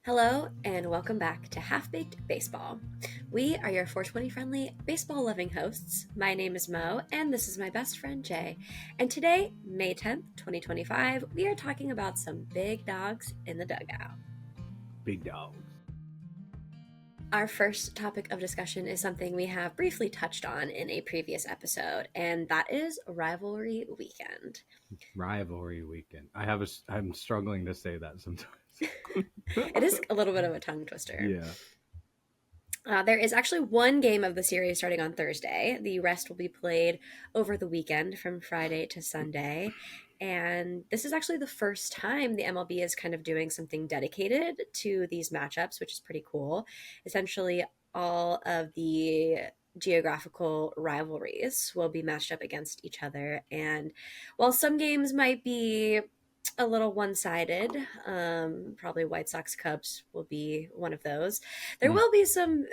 Hello, and welcome back to Half Baked Baseball. We are your 420 friendly, baseball loving hosts. My name is Mo, and this is my best friend Jay. And today, May 10th, 2025, we are talking about some big dogs in the dugout. Big Dawgs. Our first topic of discussion is something we have briefly touched on in a previous episode, and that is rivalry weekend. Rivalry weekend. I'm struggling to say that sometimes. It is a little bit of a tongue twister. Yeah. There is actually one game of the series starting on Thursday. The rest will be played over the weekend from Friday to Sunday. And this is actually the first time the MLB is kind of doing something dedicated to these matchups, which is pretty cool. Essentially, all of the geographical rivalries will be matched up against each other. And while some games might be a little one-sided, probably White Sox Cubs will be one of those. There Mm. will be some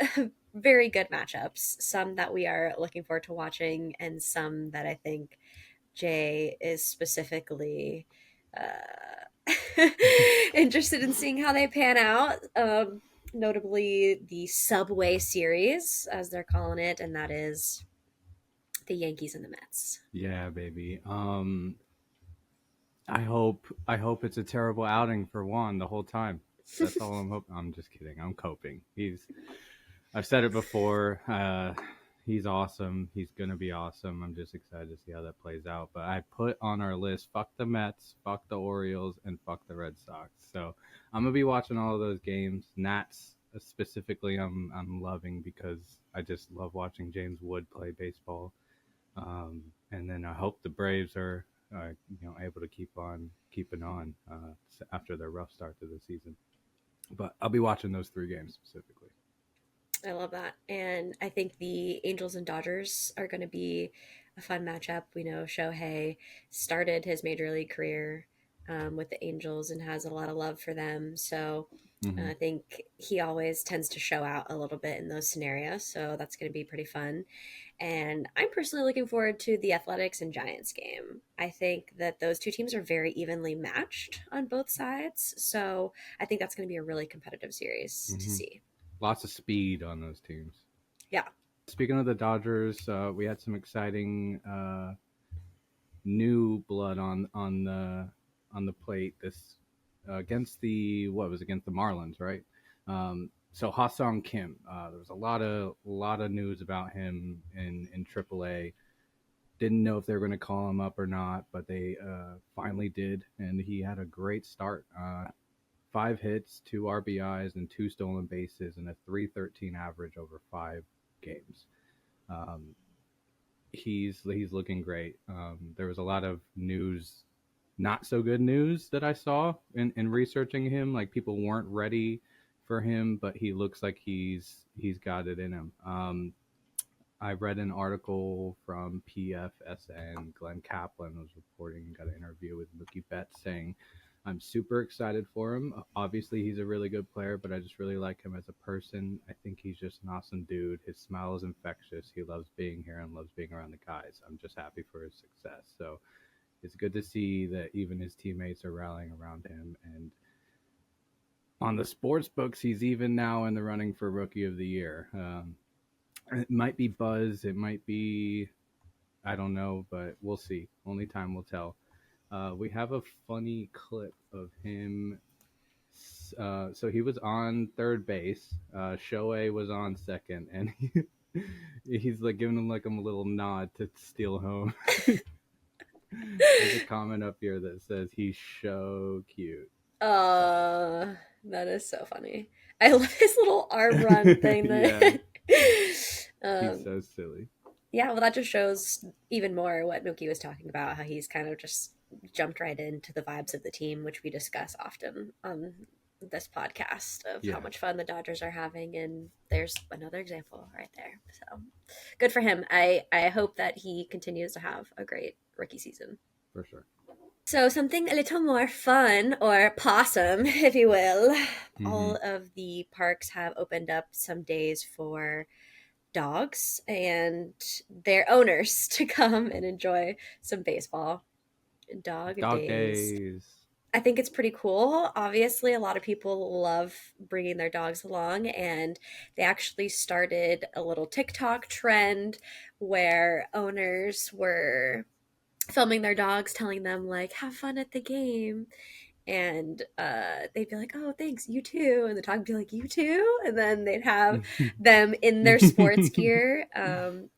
very good matchups, some that we are looking forward to watching, and some that I think Jay is specifically interested in seeing how they pan out. Notably, the Subway Series, as they're calling it, and that is the Yankees and the Mets. Yeah, baby. I hope it's a terrible outing for Juan the whole time. That's all I'm hoping. I'm just kidding. I'm coping. I've said it before. He's awesome. He's gonna be awesome. I'm just excited to see how that plays out. But I put on our list: fuck the Mets, fuck the Orioles, and fuck the Red Sox. So I'm gonna be watching all of those games. Nats specifically, I'm loving because I just love watching James Wood play baseball. And then I hope the Braves are, able to keep on keeping on after their rough start to the season. But I'll be watching those three games specifically. I love that. And I think the Angels and Dodgers are going to be a fun matchup. We know Shohei started his major league career with the Angels and has a lot of love for them. So Mm-hmm. I think he always tends to show out a little bit in those scenarios. So that's going to be pretty fun. And I'm personally looking forward to the Athletics and Giants game. I think that those two teams are very evenly matched on both sides. So I think that's going to be a really competitive series to Mm-hmm. see. Lots of speed on those teams. Yeah. Speaking of the Dodgers, we had some exciting new blood on the plate this against the Marlins, right? So Ha-Sung Kim, there was a lot of news about him in AAA. Didn't know if they were going to call him up or not, but they finally did, and he had a great start. 5 hits, 2 RBIs, and 2 stolen bases, and a 3.13 average over 5 games. Um, he's looking great. There was a lot of news, not so good news that I saw in researching him. Like people weren't ready for him, but he looks like he's got it in him. I read an article from PFSN. Glenn Kaplan was reporting, got an interview with Mookie Betts saying, I'm super excited for him. Obviously, he's a really good player, but I just really like him as a person. I think he's just an awesome dude. His smile is infectious. He loves being here and loves being around the guys. I'm just happy for his success. So it's good to see that even his teammates are rallying around him. And on the sports books, he's even now in the running for Rookie of the Year. It might be buzz. It might be, I don't know, but we'll see. Only time will tell. We have a funny clip of him. So he was on third base. Shohei was on second, and he's like giving him like a little nod to steal home. There's a comment up here that says he's so cute. That is so funny. I love his little arm run thing Yeah, that he's um so silly. yeah, well that just shows even more what Mookie was talking about, how he's kind of just jumped right into the vibes of the team, which we discuss often on this podcast of how Yeah, much fun the Dodgers are having, and there's another example right there. So good for him. I hope that he continues to have a great rookie season. for sure. So, something a little more fun, or possum, if you will. Mm-hmm. All of the parks have opened up some days for dogs and their owners to come and enjoy some baseball. Dog Dog days. days. I think it's pretty cool. Obviously, a lot of people love bringing their dogs along, and they actually started a little TikTok trend where owners were filming their dogs, telling them, like, have fun at the game. And they'd be like, "Oh, thanks, you too," and the dog would be like, "You too," and then they'd have them in their sports gear.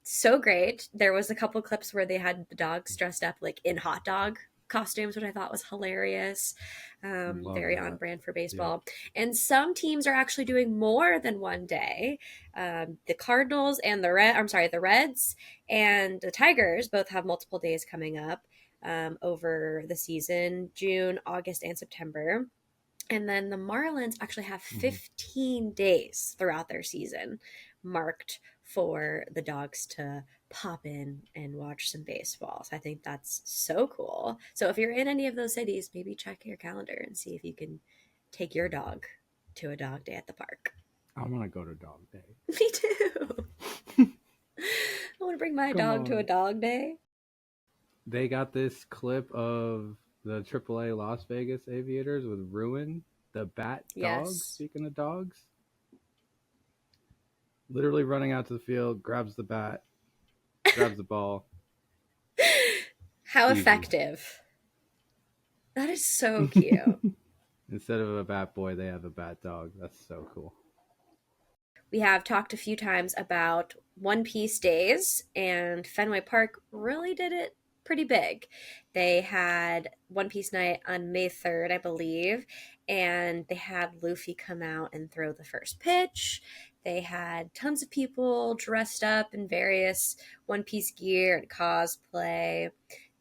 So great. There was a couple clips where they had the dogs dressed up like in hot dog costumes, which I thought was hilarious. Love Very on that. brand for Yeah. baseball. And some teams are actually doing more than one day. The Cardinals and the Reds and the Tigers both have multiple days coming up over the season, June, August, and September. And then the Marlins actually have Mhm. 15 days throughout their season marked for the dogs to pop in and watch some baseball. So I think that's so cool. So if you're in any of those cities, maybe check your calendar and see if you can take your dog to a dog day at the park. I want to go to Dog Day. Me too. I want to bring my Come dog to a on. dog day. They got this clip of the AAA Las Vegas Aviators with Ruin, the bat dog. Yes. Speaking of dogs, literally running out to the field, grabs the bat, grabs the ball. How Easy. effective. That is so cute. Instead of a bat boy, they have a bat dog. That's so cool. We have talked a few times about One Piece days, and Fenway Park really did it pretty big. They had One Piece night on May 3rd, I believe, and they had Luffy come out and throw the first pitch. They had tons of people dressed up in various One Piece gear and cosplay.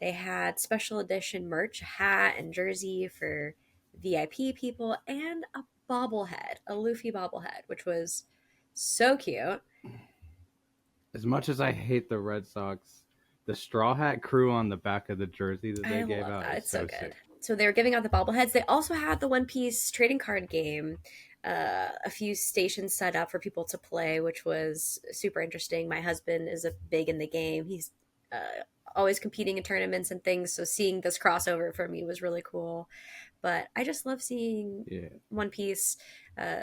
They had special edition merch, a hat and jersey for VIP people, and a bobblehead, a Luffy bobblehead, which was so cute. As much as I hate the Red Sox, the Straw Hat Crew on the back of the jersey that they I gave love out that. is It's so so good. sick. So they were giving out the bobbleheads. They also had the One Piece trading card game, a few stations set up for people to play, which was super interesting. My husband is a big in the game. He's always competing in tournaments and things. So seeing this crossover for me was really cool. But I just love seeing Yeah. One Piece uh,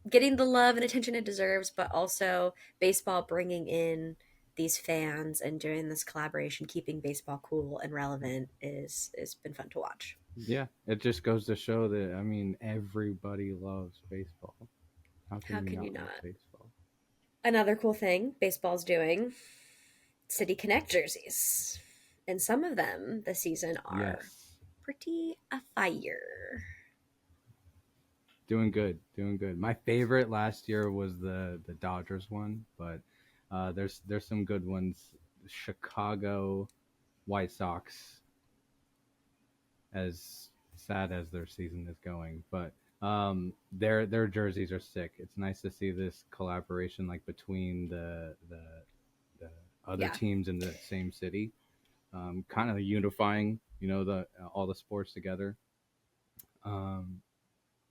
getting the love and attention it deserves, but also baseball bringing in these fans and doing this collaboration, keeping baseball cool and relevant is been fun to watch. Yeah. It just goes to show that, I mean, everybody loves baseball. How can How you can you not love not? baseball? Another cool thing baseball's doing: City Connect jerseys, and some of them this season are Yes. pretty a fire. Doing good. Doing good. My favorite last year was the Dodgers one, but there's some good ones. Chicago White Sox, as sad as their season is going, but their jerseys are sick. It's nice to see this collaboration like between the other Yeah, teams in the same city, kind of unifying, the all the sports together. Um,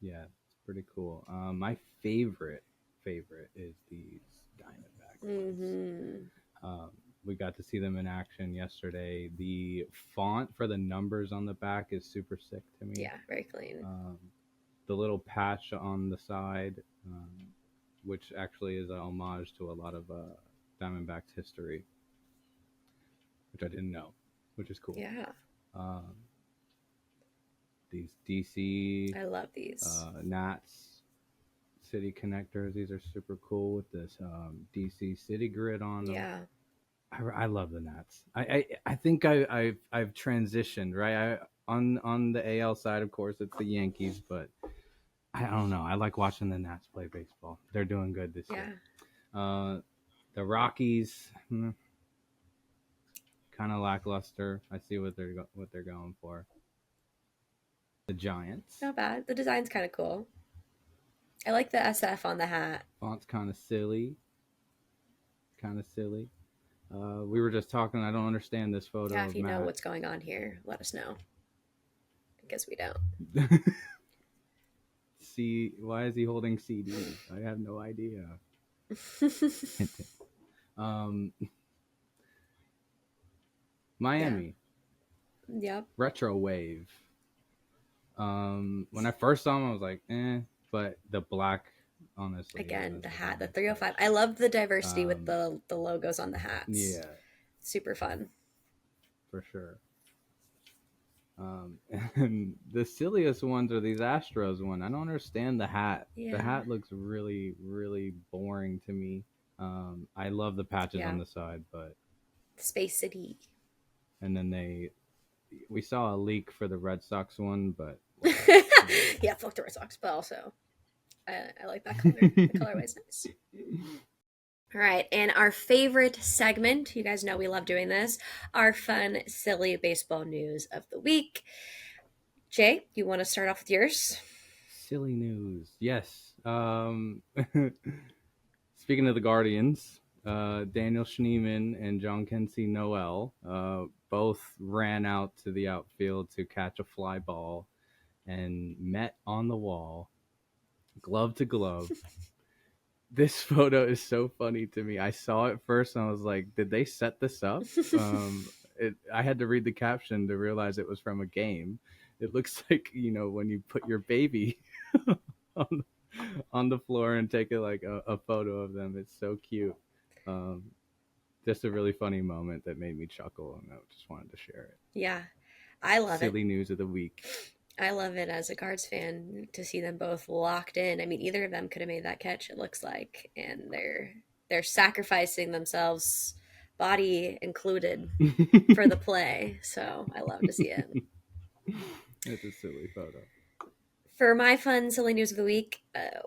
yeah, it's pretty cool. My favorite is these Diamondback ones. mm-hmm. Um, we got to see them in action yesterday. The font for the numbers on the back is super sick to me. Yeah, very clean. Um, the little patch on the side, which actually is a homage to a lot of Diamondbacks history, which I didn't know, which is cool. Yeah, Um, these DC I love these. Nats City connectors, these are super cool with this DC City grid on them. Yeah. I love the Nats. I think I've transitioned, right. On the AL side, of course, it's the Yankees, but I don't know. I like watching the Nats play baseball. They're doing good this year. Yeah. The Rockies, kind of lackluster. I see what they're going for. The Giants, Not bad. The design's kind of cool. I like the SF on the hat. font's kind of silly, kind of silly. We were just talking. I don't understand this Yeah, photo if of you know Matt. what's going on here, let us know. Because we don't. See, why is he holding CDs? I have no idea. um, Yeah. Miami Yep. retro wave. When I first saw him, I was like, eh, but the black, honestly, Again, the was a hat, the nice 305. touch. I love the diversity with Um, the logos on the hats. yeah, Super fun. for sure. And the silliest ones are these Astros one. I don't understand the hat. The Yeah. hat looks really, really boring to me. I love the patches Yeah. on the side, but Space City. and then we saw a leak for the Red Sox one, but whatever. Yeah, fuck the Red Sox, but also I like that color. The colorway's nice. All right, and our favorite segment, you guys know we love doing this, our fun, silly baseball news of the week. Jay, you want to start off with yours? Silly news. Yes. Speaking of the Guardians, Daniel Schneemann and John Kensey Noel both ran out to the outfield to catch a fly ball and met on the wall, glove to glove. This photo is so funny to me. I saw it first and I was like, did they set this up? I had to read the caption to realize it was from a game. It looks like, when you put your baby on, on the floor and take a photo of them. It's so cute. Um, just a really funny moment that made me chuckle, and I just wanted to share it. Yeah, I love it. Silly news of the week. I love it as a Cards fan to see them both locked in. I mean, either of them could have made that catch, it looks like, and they're sacrificing themselves, body included, for the play. So I love to see it. It's a silly photo. For my fun, silly news of the week,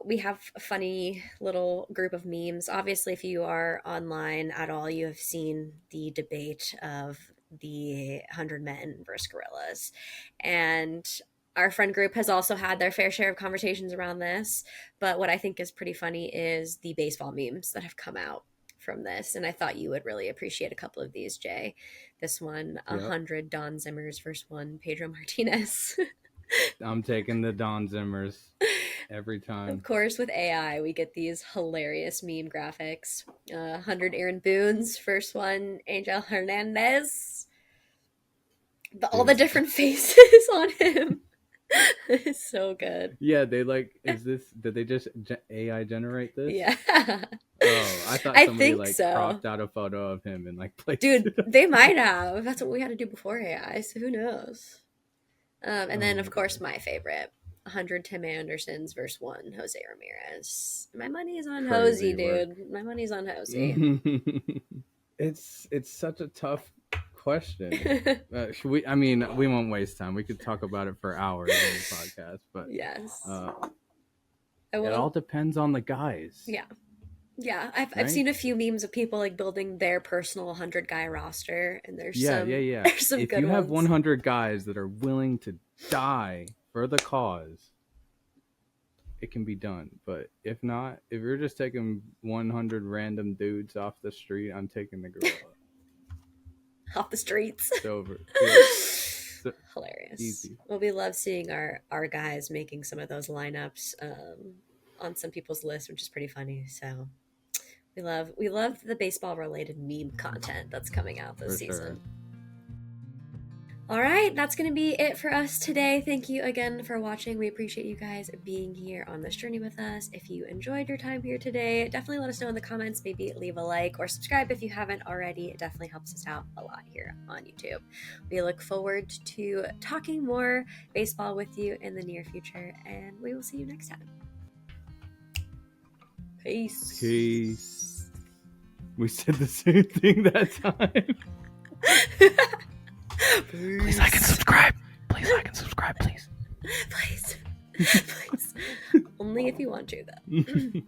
we have a funny little group of memes. Obviously, if you are online at all, you have seen the debate of the 100 men versus gorillas. And our friend group has also had their fair share of conversations around this. But what I think is pretty funny is the baseball memes that have come out from this. And I thought you would really appreciate a couple of these, Jay. This one, Yep. 100 Don Zimmers versus one Pedro Martinez. I'm taking the Don Zimmers every time. Of course, with AI, we get these hilarious meme graphics. 100 Aaron Boone's first one, Angel Hernandez. All the different faces on him. It's so good. Yeah, did they just AI generate this? Yeah. Oh, I thought I somebody think so. cropped out a photo of him and placed Dude, it up. they might have. That's what we had to do before AI, so who knows? And then, of course, my favorite, 100 Tim Andersons versus one Jose Ramirez. My money's on Hosey, dude. My money's on Hosey. It's such a tough question. We won't waste time. We could talk about it for hours on the podcast, but yes, it all depends on the guys. Yeah. Yeah, I've seen a few memes of people building their personal 100-guy roster, and there's some there's some if good you ones. have 100 guys that are willing to die for the cause, it can be done. But if not, if you're just taking 100 random dudes off the street, I'm taking the gorilla. Off the streets. It's over. Yeah. Hilarious. Easy. Well, we love seeing our guys making some of those lineups on some people's lists, which is pretty funny. So we love the baseball related meme content that's coming out this season. Sure. All right, that's going to be it for us today. Thank you again for watching. We appreciate you guys being here on this journey with us. If you enjoyed your time here today, definitely let us know in the comments. Maybe leave a like or subscribe if you haven't already. It definitely helps us out a lot here on YouTube. We look forward to talking more baseball with you in the near future, and we will see you next time. Peace. Peace. We said the same thing that time. Please like and subscribe. Please like and subscribe, please. Please. Please. Only if you want to, though.